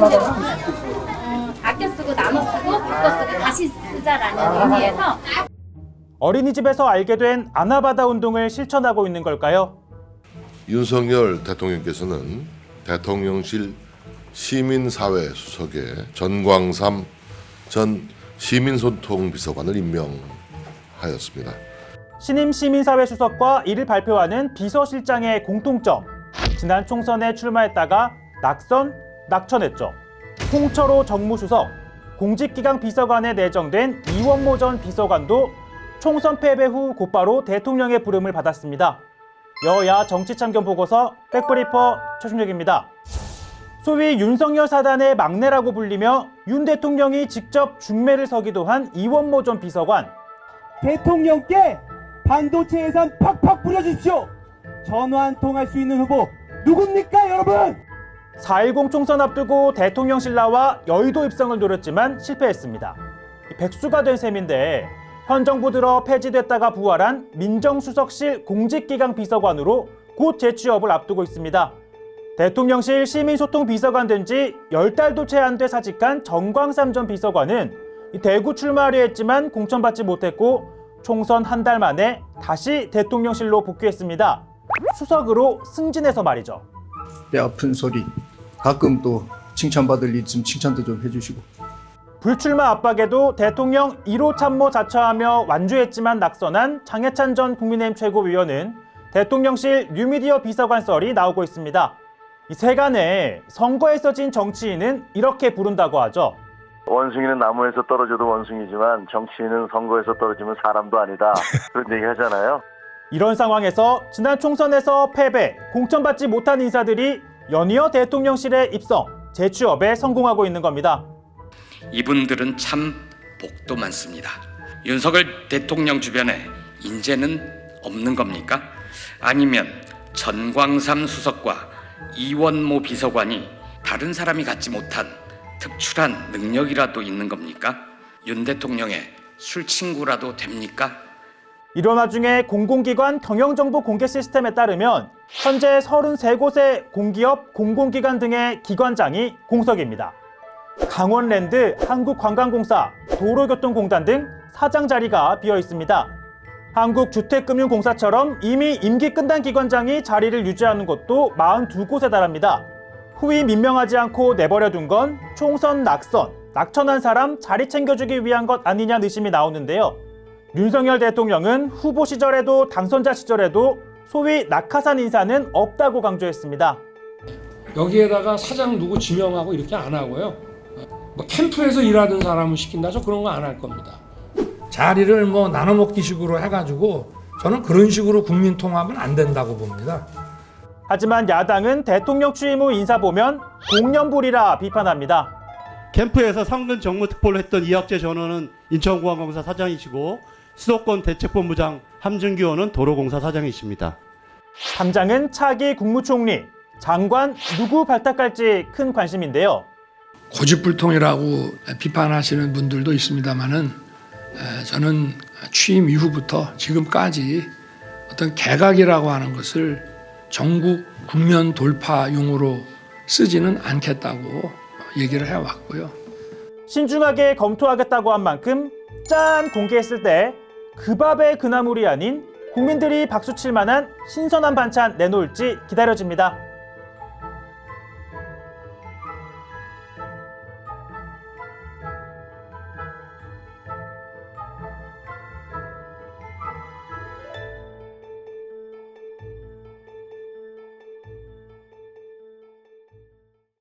다른 데로는 아껴 쓰고 나눠 쓰고 바꿔 쓰고 다시 쓰자라는 의미에서 어린이집에서 알게 된 아나바다 운동을 실천하고 있는 걸까요? 윤석열 대통령께서는 대통령실 시민사회 수석에 전광삼 전 시민소통비서관을 임명하였습니다. 신임 시민사회 수석과 이를 발표하는 비서실장의 공통점. 지난 총선에 출마했다가 낙천했죠. 홍철호 정무수석, 공직기강 비서관에 내정된 이원모 전 비서관도 총선 패배 후 곧바로 대통령의 부름을 받았습니다. 여야 정치참견 보고서 백브리퍼 최순혁입니다. 소위 윤석열 사단의 막내라고 불리며 윤 대통령이 직접 중매를 서기도 한 이원모 전 비서관. 대통령께 반도체 예산 팍팍 뿌려주십시오. 전화 한 통 할 수 있는 후보 누굽니까 여러분? 4.10 총선 앞두고 대통령실 나와 여의도 입성을 노렸지만 실패했습니다. 백수가 된 셈인데 현 정부 들어 폐지됐다가 부활한 민정수석실 공직기강 비서관으로 곧 재취업을 앞두고 있습니다. 대통령실 시민소통비서관 된 지 10달도 채 안 돼 사직한 전광삼 전 비서관은 대구 출마하려 했지만 공천받지 못했고 총선 한 달 만에 다시 대통령실로 복귀했습니다. 수석으로 승진해서 말이죠. 배 아픈 소리, 가끔 또 칭찬받을 일 있으면 칭찬도 좀 해주시고. 불출마 압박에도 대통령 1호 참모 자처하며 완주했지만 낙선한 장해찬 전 국민의힘 최고위원은 대통령실 뉴미디어 비서관 썰이 나오고 있습니다. 이 세간에 선거에서 진 정치인은 이렇게 부른다고 하죠. 원숭이는 나무에서 떨어져도 원숭이지만 정치인은 선거에서 떨어지면 사람도 아니다. 그런 얘기 하잖아요. 이런 상황에서 지난 총선에서 패배, 공천받지 못한 인사들이 연이어 대통령실에 입성, 재취업에 성공하고 있는 겁니다. 이분들은 참 복도 많습니다. 윤석열 대통령 주변에 인재는 없는 겁니까? 아니면 전광삼 수석과 이원모 비서관이 다른 사람이 갖지 못한 특출한 능력이라도 있는 겁니까? 윤 대통령의 술친구라도 됩니까? 이런 와중에 공공기관 경영정보 공개 시스템에 따르면 현재 33곳의 공기업, 공공기관 등의 기관장이 공석입니다. 강원랜드, 한국관광공사, 도로교통공단 등 사장 자리가 비어 있습니다. 한국주택금융공사처럼 이미 임기 끝난 기관장이 자리를 유지하는 곳도 42곳에 달합니다. 후임 임명하지 않고 내버려둔 건 총선 낙천한 사람 자리 챙겨주기 위한 것 아니냐는 의심이 나오는데요. 윤석열 대통령은 후보 시절에도 당선자 시절에도 소위 낙하산 인사는 없다고 강조했습니다. 여기에다가 사장 누구 지명하고 이렇게 안 하고요. 뭐 캠프에서 일하던 사람을 시킨다, 저 그런 거 안 할 겁니다. 자리를 뭐 나눠먹기식으로 해가지고 저는 그런 식으로 국민 통합은 안 된다고 봅니다. 하지만 야당은 대통령 취임 후 인사 보면 공연불이라 비판합니다. 캠프에서 상근 정무특보를 했던 이학재 전 의원은 인천공항공사 사장이시고 수도권 대책본부장 함준규 의원은 도로공사 사장이십니다. 당장은 차기 국무총리, 장관 누구 발탁할지 큰 관심인데요. 고집불통이라고 비판하시는 분들도 있습니다만은 저는 취임 이후부터 지금까지 어떤 개각이라고 하는 것을 전국 국면 돌파용으로 쓰지는 않겠다고 얘기를 해왔고요. 신중하게 검토하겠다고 한 만큼 짠 공개했을 때 그 밥의 그나물이 아닌 국민들이 박수칠 만한 신선한 반찬 내놓을지 기다려집니다.